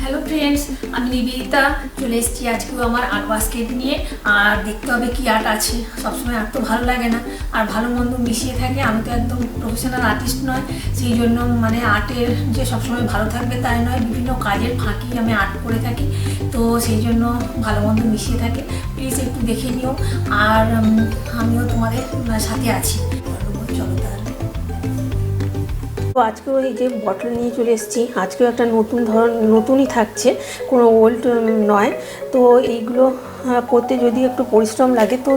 Hello friends, আমি নিবেদিতা চলে এসেছি আজকেও আমার আর্ট বাস্কেট নিয়ে। আর দেখতে হবে কি আর্ট আছে। সবসময় আর্ট তো ভালো লাগে না, আর ভালো মন্দ মিশিয়ে থাকে। আমি তো একদম প্রফেশনাল আর্টিস্ট নয়, সেই জন্য মানে আর্টের যে সবসময় ভালো থাকবে তাই নয়, বিভিন্ন কাজের ফাঁকি আমি আর্ট করে থাকি, তো সেই জন্য ভালো মন্দ মিশিয়ে থাকে। প্লিজ একটু দেখে নিও, আর আমিও তোমাদের সাথে আছি। চলো তাহলে। তো আজকেও এই যে বটল নিয়ে চলে এসেছি, আজকেও একটা নতুনই থাকছে, কোনো ওল্ড নয়। তো এইগুলো করতে যদি একটু পরিশ্রম লাগে তো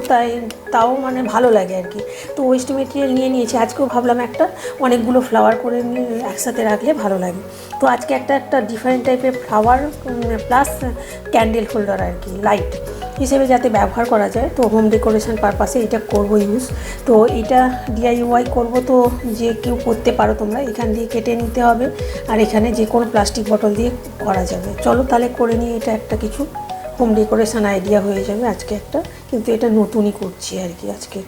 তাও মানে ভালো লাগে আর কি। তো ওয়েস্ট মেটেরিয়াল নিয়ে নিয়েছি। আজকেও ভাবলাম অনেকগুলো ফ্লাওয়ার করে নিয়ে একসাথে রাখলে ভালো লাগে। তো আজকে একটা ডিফারেন্ট টাইপের ফ্লাওয়ার প্লাস ক্যান্ডেল হোল্ডার আর কি, লাইট হিসেবে যাতে ব্যবহার করা যায়। তো হোম ডেকোরেশন পারপাসে এটা করব ইউজ। তো এটা DIY করব, তো যে কেউ করতে পারো তোমরা। এখান দিয়ে কেটে নিতে হবে, আর এখানে যে কোনো প্লাস্টিক বটল দিয়ে করা যাবে। চলো তাহলে করে নিয়ে, এটা একটা কিছু হোম ডেকোরেশন আইডিয়া হয়ে যাবে আজকে একটা। কিন্তু এটা নতুনই করছি আর কি, আজকে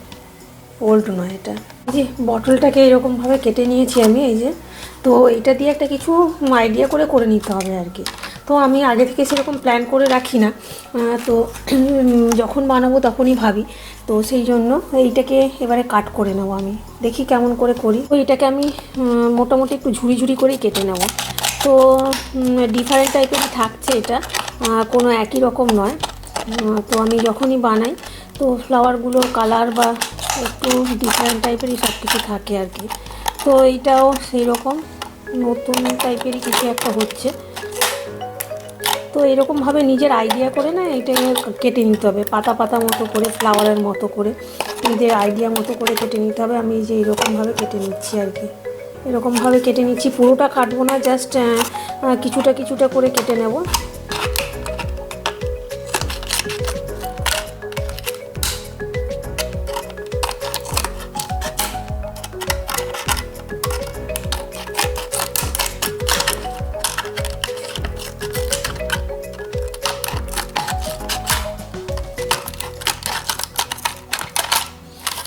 ওল্ড নয় এটা। যে বটলটাকে এরকমভাবে কেটে নিয়েছি আমি, এই যে। তো এটা দিয়ে একটা কিছু আইডিয়া করে নিতে হবে আর কি। তো আমি আগে থেকে সেরকম প্ল্যান করে রাখি না, তো যখন বানাবো তখনই ভাবি। তো সেই জন্য এইটাকে এবারে কাট করে নেবো, আমি দেখি কেমন করে করি। তো এটাকে আমি মোটামুটি একটু ঝুড়ি করেই কেটে নেব। তো ডিফারেন্ট টাইপেরই থাকছে এটা, কোনো একই রকম নয়। তো আমি যখনই বানাই তো ফ্লাওয়ারগুলোর কালার বা একটু ডিফারেন্ট টাইপেরই সব কিছু থাকে আর কি। তো এইটাও সেই রকম নতুন টাইপেরই কিছু একটা হচ্ছে। তো এরকমভাবে নিজের আইডিয়া করে না এটা কেটে নিতে হবে, পাতা পাতা মতো করে, ফ্লাওয়ারের মতো করে, নিজের আইডিয়া মতো করে কেটে নিতে হবে। আমি যে এরকমভাবে কেটে নিচ্ছি আর কি, এরকমভাবে কেটে নিচ্ছি। পুরোটা কাটবো না, জাস্ট কিছুটা করে কেটে নেব।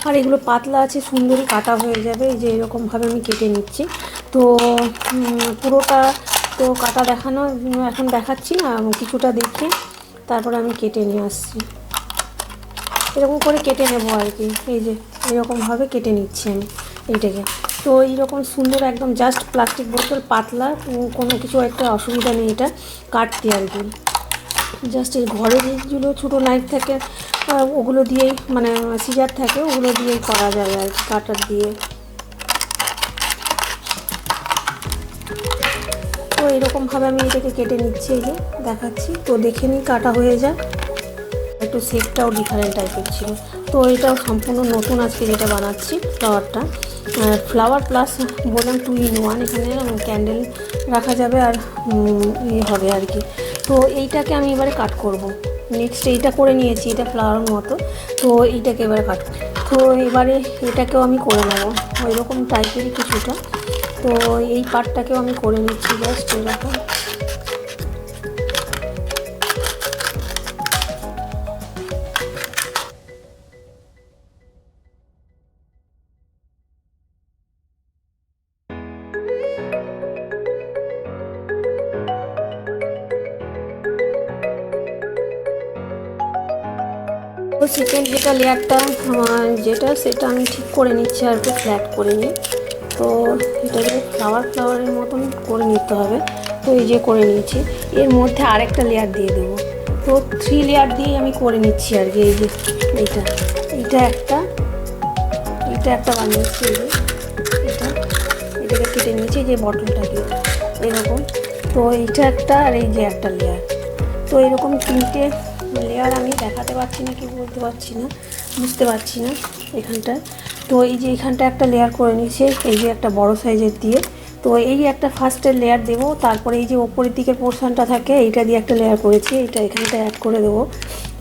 আর এগুলো পাতলা আছে, সুন্দরই কাটা হয়ে যাবে। এই যে এরকমভাবে আমি কেটে নিচ্ছি। তো পুরোটা তো কাটা দেখানো এখন দেখাচ্ছি না, কিছুটা দেখে তারপর আমি কেটে নিয়ে আসছি। এরকম করে কেটে নেব আর কি। এই যে এরকমভাবে কেটে নিচ্ছি আমি এইটাকে। তো এইরকম সুন্দর একদম জাস্ট প্লাস্টিক বোতল, পাতলা, কোনো কিছু একটা অসুবিধা নেই এটা কাটতে আর কি। জাস্ট এই ঘরে যেগুলো ছোটো নাইফ থাকে ওগুলো দিয়েই, মানে সিজার থাকে, ওগুলো দিয়েই করা যাবে আর কি, কাটার দিয়ে। তো এরকমভাবে আমি এটাকে কেটে নিচ্ছি, এই যে দেখাচ্ছি। তো দেখে নিই কাটা হয়ে যাক। একটু শেপটাও ডিফারেন্ট টাইপের ছিল। তো এটাও সম্পূর্ণ নতুন আজকে যেটা বানাচ্ছি ফ্লাওয়ারটা, ফ্লাওয়ার প্লাস বললাম 2 in 1। এখানে ক্যান্ডেল রাখা যাবে আর হবে আর কি। তো এইটাকে আমি এবারে কাট করব। নেক্সট এইটা করে নিয়েছি, এটা ফ্লাওয়ার মতো। তো এইটাকে এবারে কাট, তো এবারে এটাকেও আমি করে নেব ওই রকম টাইপেরই কিছুটা। তো এই পার্টটাকেও আমি করে নিচ্ছি জাস্ট এরকম। তো সেকেন্ড যেটা লেয়ারটা সেটা আমি ঠিক করে নিচ্ছি আর কি, ফ্ল্যাট করে নিই। তো এটাকে ফ্লাওয়ারের মতন করে নিতে হবে। তো এই যে করে নিয়েছি, এর মধ্যে আরেকটা লেয়ার দিয়ে দেবো। তো 3 লেয়ার দিয়ে আমি করে নিচ্ছি আর কি। এই যে এটা একটা বানিয়েছি, এই যে এটাকে কেটে নিয়েছি যে বটলটাকে এরকম। তো এইটা একটা, আর এই যে একটা লেয়ার। তো এরকম 3টে লেয়ার আমি দেখাতে পারছি না, কি বলতে পারছি না, বুঝতে পারছি না এখানটায়। তো এই যে এখানটা একটা লেয়ার করে নিয়েছি, এই যে একটা বড় সাইজের দিয়ে। তো এই একটা ফার্স্টের লেয়ার দেবো, তারপরে এই যে ওপরের দিকের পোর্শনটা থাকে এইটা দিয়ে একটা লেয়ার করেছি, এটা এখানটা অ্যাড করে দেবো।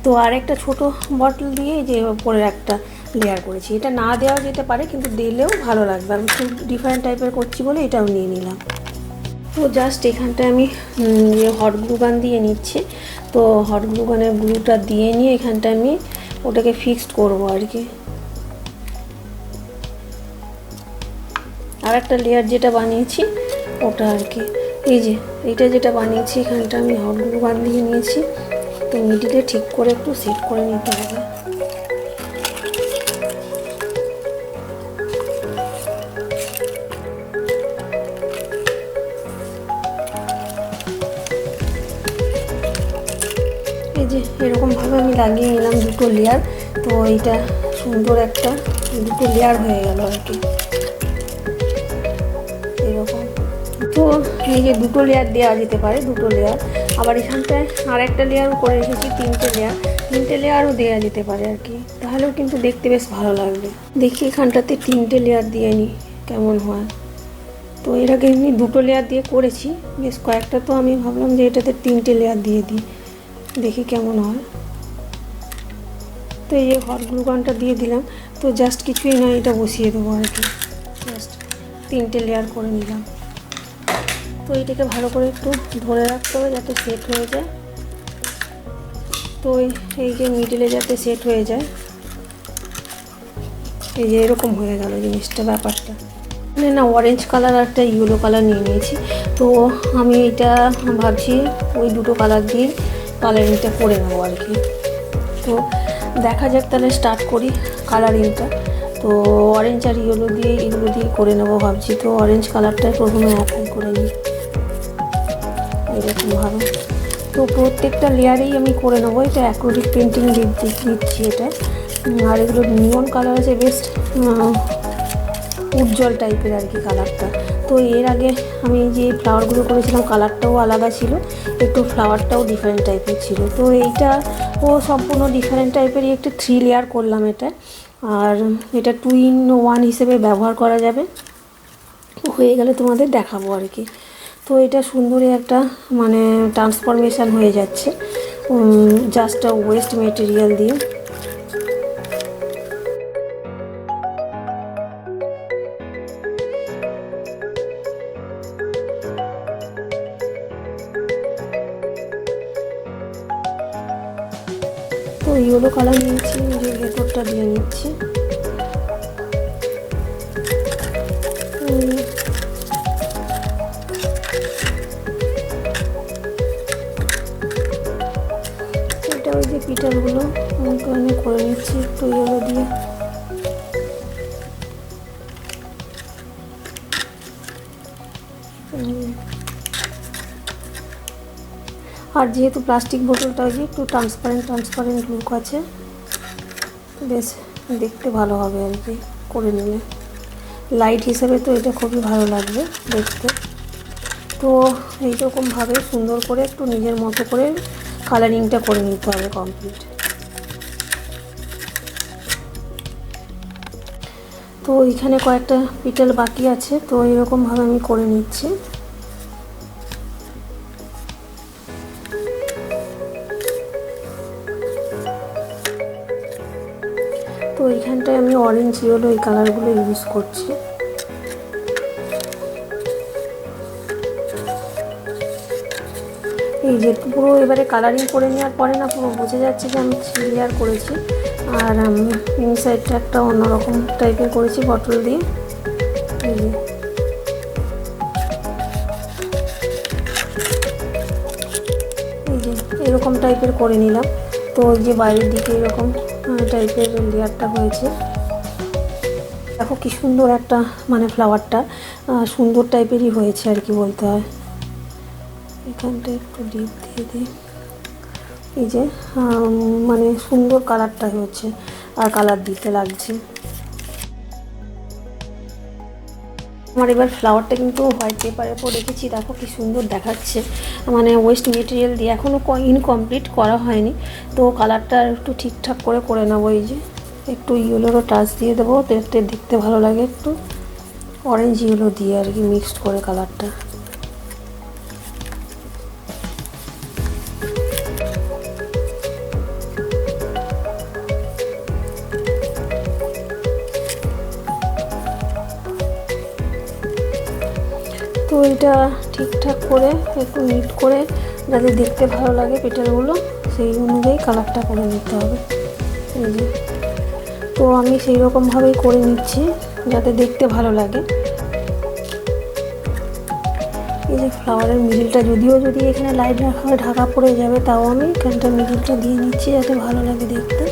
তো আর একটা ছোটো বটল দিয়ে এই যে ওপরের একটা লেয়ার করেছি। এটা না দেওয়া যেতে পারে, কিন্তু দিলেও ভালো লাগবে। আমি খুব ডিফারেন্ট টাইপের করছি বলে এটাও নিয়ে নিলাম। তো জাস্ট এখানটায় আমি হট গ্লু গান দিয়ে নিচ্ছি। তো হট গ্লু গানের গ্লুটা দিয়ে নিয়ে এখানটায় আমি ওটাকে ফিক্সড করবো আর কি। আর একটা লেয়ার যেটা বানিয়েছি ওটা আর কি। এই যে এইটা যেটা বানিয়েছি এখানটা আমি হট গ্লু গান দিয়ে নিয়েছি। তো মিডিলে ঠিক করে একটু সেট করে নিতে হবে। এই যে এরকমভাবে আমি লাগিয়ে নিলাম দুটো লেয়ার। তো এইটা সুন্দর একটা দুটো লেয়ার হয়ে গেল আর কি এরকম। তো এই যে দুটো লেয়ার দেওয়া যেতে পারে, দুটো লেয়ার। আবার এখানটায় আর একটা লেয়ারও করে রেখেছি, তিনটে লেয়ারও দেওয়া যেতে পারে আর কি, তাহলেও কিন্তু দেখতে বেশ ভালো লাগবে। দেখি এখানটাতে 3টে লেয়ার দিয়ে নিই কেমন হয়। তো এর আগে এমনি দুটো লেয়ার দিয়ে করেছি বেশ কয়েকটা, তো আমি ভাবলাম যে এটাতে 3টে লেয়ার দিয়ে দিই, দেখি কেমন হয়। তো এই যে হট গ্লু গানটা দিয়ে দিলাম। তো জাস্ট কিছুই না, এটা বসিয়ে দেবো আর কি, জাস্ট 3টে লেয়ার করে নিলাম। তো এইটাকে ভালো করে একটু ধরে রাখতে হবে যাতে সেট হয়ে যায়। তো এই যে মিডিলে যাতে সেট হয়ে যায়, এই যে এরকম হয়ে গেল জিনিসটা, ব্যাপারটা। না অরেঞ্জ কালার আর একটা ইয়েলো কালার নিয়ে নিয়েছি। তো আমি এটা ভাবছি ওই দুটো কালার দিয়ে কালারিংটা করে নেবো আর কি। তো দেখা যাক তাহলে স্টার্ট করি কালারিংটা। তো অরেঞ্জ আর ইয়েলো দিয়ে এগুলো দিয়ে করে নেবো ভাবছি। তো অরেঞ্জ কালারটা প্রথমে অ্যাপ্লাই করে নিই এরকমভাবে। তো প্রত্যেকটা লেয়ারেই আমি করে নেবো। এটা অ্যাক্রিলিক পেন্টিং দিচ্ছি এটা। আর এগুলো নিয়ন কালার আছে, বেশ উজ্জ্বল টাইপের আর কি কালারটা। তো এর আগে আমি যে ফ্লাওয়ারগুলো করেছিলাম কালারটাও আলাদা ছিল, একটু ফ্লাওয়ারটাও ডিফারেন্ট টাইপের ছিল। তো এইটা সম্পূর্ণ ডিফারেন্ট টাইপেরই একটা 3 লেয়ার করলাম এটা। আর এটা 2 in 1 হিসেবে ব্যবহার করা যাবে। হয়ে গেলে তোমাদের দেখাবো আর কি। তো এটা সুন্দরই একটা মানে ট্রান্সফরমেশান হয়ে যাচ্ছে জাস্ট ওয়েস্ট মেটেরিয়াল দিয়ে। তো ইয়েলো কালার নিয়েছি, যে ভেতরটা দিয়ে নিচ্ছি। এটা ওই যে পিটারগুলো আমি করে নিচ্ছি একটু ইয়েলো দিয়ে। আর যেহেতু প্লাস্টিক বোতলটা যে একটু ট্রান্সপারেন্ট লুক আছে, বেশ দেখতে ভালো হবে আর কি করে নিলে। লাইট হিসেবে তো এটা খুবই ভালো লাগবে দেখতে। তো এইরকমভাবে সুন্দর করে একটু নিজের মতো করে কালারিংটা করে নিতে হবে কমপ্লিট। তো এখানে কয়েকটা পিটাল বাকি আছে, তো এরকমভাবে আমি করে নিচ্ছি। তো এইখানটায় আমি অরেঞ্জ ইয়েলো এই কালারগুলো ইউজ করছি। এই যে পুরো এবারে কালারিং করে নেওয়ার পরে না পুরো বোঝা যাচ্ছে যে আমি 3 লেয়ার করেছি। আর আমি ইনসাইডটা একটা অন্যরকম টাইপের করেছি বটল দিয়ে। এই যে এরকম টাইপের করে নিলাম। তো ওই যে বাইরের দিকে এরকম টাইপের লেয়ারটা হয়েছে। দেখো কি সুন্দর একটা মানে ফ্লাওয়ারটা সুন্দর টাইপেরই হয়েছে আর কি বলতে হয়। এখানটা একটু ডিপ দিয়ে দিই। এই যে মানে সুন্দর কালারটা হচ্ছে আর কালার দিতে লাগছে। আমার এবার ফ্লাওয়ারটা কিন্তু হোয়াইট পেপারের উপর রেখেছি, দেখো কি সুন্দর দেখাচ্ছে। মানে ওয়েস্ট মেটেরিয়াল দিয়ে এখনও ইনকমপ্লিট করা হয়নি। তো কালারটা একটু ঠিকঠাক করে নেবো। এই যে একটু ইয়েলোরও টাচ দিয়ে দেবো, দেখতে ভালো লাগে একটু অরেঞ্জ ইয়েলো দিয়ে আর কি মিক্সড করে কালারটা। তো এটা ঠিকঠাক করে একটু নিট করে যাতে দেখতে ভালো লাগে পেটালগুলো, সেই অনুযায়ী কালারটা করে নিতে হবে। এই যে তো আমি সেই রকমভাবেই করে নিচ্ছি যাতে দেখতে ভালো লাগে। এই যে ফ্লাওয়ারের মিডিলটা যদি এখানে লাইট রাখা হয় ঢাকা পড়ে যাবে, তাও আমি এখানটা মিডিলটা দিয়ে নিচ্ছি যাতে ভালো লাগে দেখতে।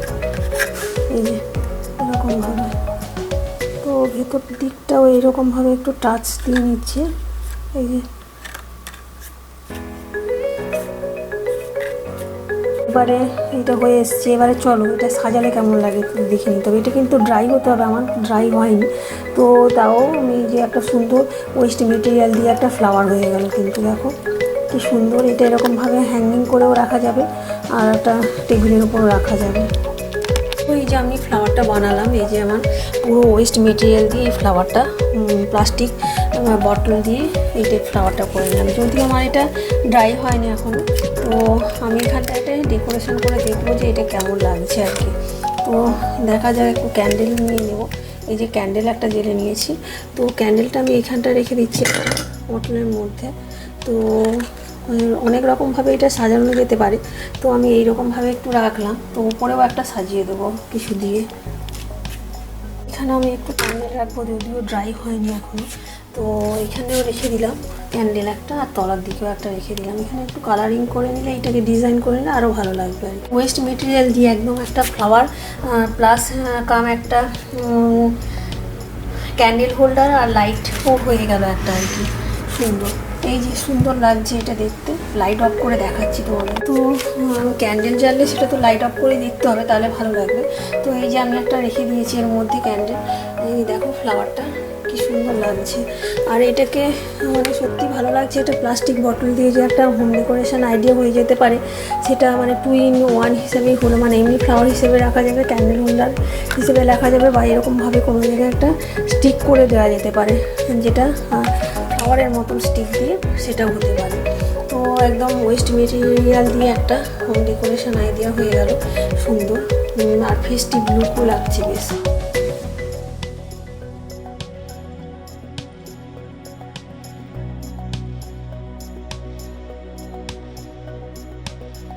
এই যে এরকমভাবে, তো ভেতর দিকটাও এইরকমভাবে একটু টাচ দিয়ে নিচ্ছে। এই যে এবারে এটা হয়ে এসছে, এবারে চলো এটা সাজালে কেমন লাগে দেখে নিতে হবে। এটা কিন্তু ড্রাই হতে হবে, আমার ড্রাই হয়নি, তো তাও আমি যে একটা সুন্দর ওয়েস্ট মেটেরিয়াল দিয়ে একটা ফ্লাওয়ার হয়ে গেল। কিন্তু দেখো কি সুন্দর, এটা এরকমভাবে হ্যাঙ্গিং করেও রাখা যাবে আর একটা টেবিলের উপরও রাখা যাবে। তো এই যে আমি ফ্লাওয়ারটা বানালাম, এই যে আমার পুরো ওয়েস্ট মেটেরিয়াল দিয়ে এই ফ্লাওয়ারটা, প্লাস্টিক বটল দিয়ে এইটা ফ্লাওয়ারটা করে নিলাম। যদিও আমার এটা ড্রাই হয়নি এখনও, তো আমি এখানটা এটা ডেকোরেশন করে দেখবো যে এটা কেমন লাগছে আর কি। তো দেখা যায়, একটু ক্যান্ডেল নিয়ে নেব। এই যে ক্যান্ডেল একটা জেলে নিয়েছি, তো ক্যান্ডেলটা আমি এখানটা রেখে দিচ্ছি বটলের মধ্যে। তো অনেক রকমভাবে এটা সাজানো যেতে পারে, তো আমি এই রকমভাবে একটু রাখলাম। তো উপরেও একটা সাজিয়ে দেবো কিছু দিয়ে। এখানে আমি একটু ক্যান্ডেল রাখবো, যদিও ড্রাই হয়নি এখনও, তো এখানেও রেখে দিলাম ক্যান্ডেল একটা, আর তলার দিকেও একটা রেখে দিলাম। এখানে একটু কালারিং করে নিলে, এটাকে ডিজাইন করে নিলে আরও ভালো লাগবে আর কি। ওয়েস্ট মেটেরিয়াল দিয়ে একদম একটা ফ্লাওয়ার প্লাস কাম একটা ক্যান্ডেল হোল্ডার আর লাইটও হয়ে গেল একটা আর কি, সুন্দর। এই যে সুন্দর লাগছে এটা দেখতে। লাইট অফ করে দেখাচ্ছি তোমাদের। তো ক্যান্ডেল জ্বাললে সেটা তো লাইট অফ করে দেখতে হবে, তাহলে ভালো লাগবে। তো এই যে আমি একটা রেখে দিয়েছি এর মধ্যে ক্যান্ডেল। এই দেখো ফ্লাওয়ারটা কি সুন্দর লাগছে। আর এটাকে মানে সত্যি ভালো লাগছে। এটা প্লাস্টিক বটল দিয়ে যে একটা হোম ডেকোরেশন আইডিয়া হয়ে যেতে পারে, সেটা মানে 2 in 1 হিসেবেই হলো। মানে এমনি ফ্লাওয়ার হিসেবে রাখা যাবে, ক্যান্ডেল হোল্ডার হিসেবে রাখা যাবে, বা এরকমভাবে কোনো জায়গায় একটা স্টিক করে দেওয়া যেতে পারে, যেটা ফ্লাওয়ারের মতন স্টিক দিয়ে সেটাও হতে পারে। তো একদম ওয়েস্ট মেটেরিয়াল দিয়ে একটা হোম ডেকোরেশন আইডিয়া হয়ে গেল সুন্দর, আর ফেস্টিভ লুকও লাগছে বেশ।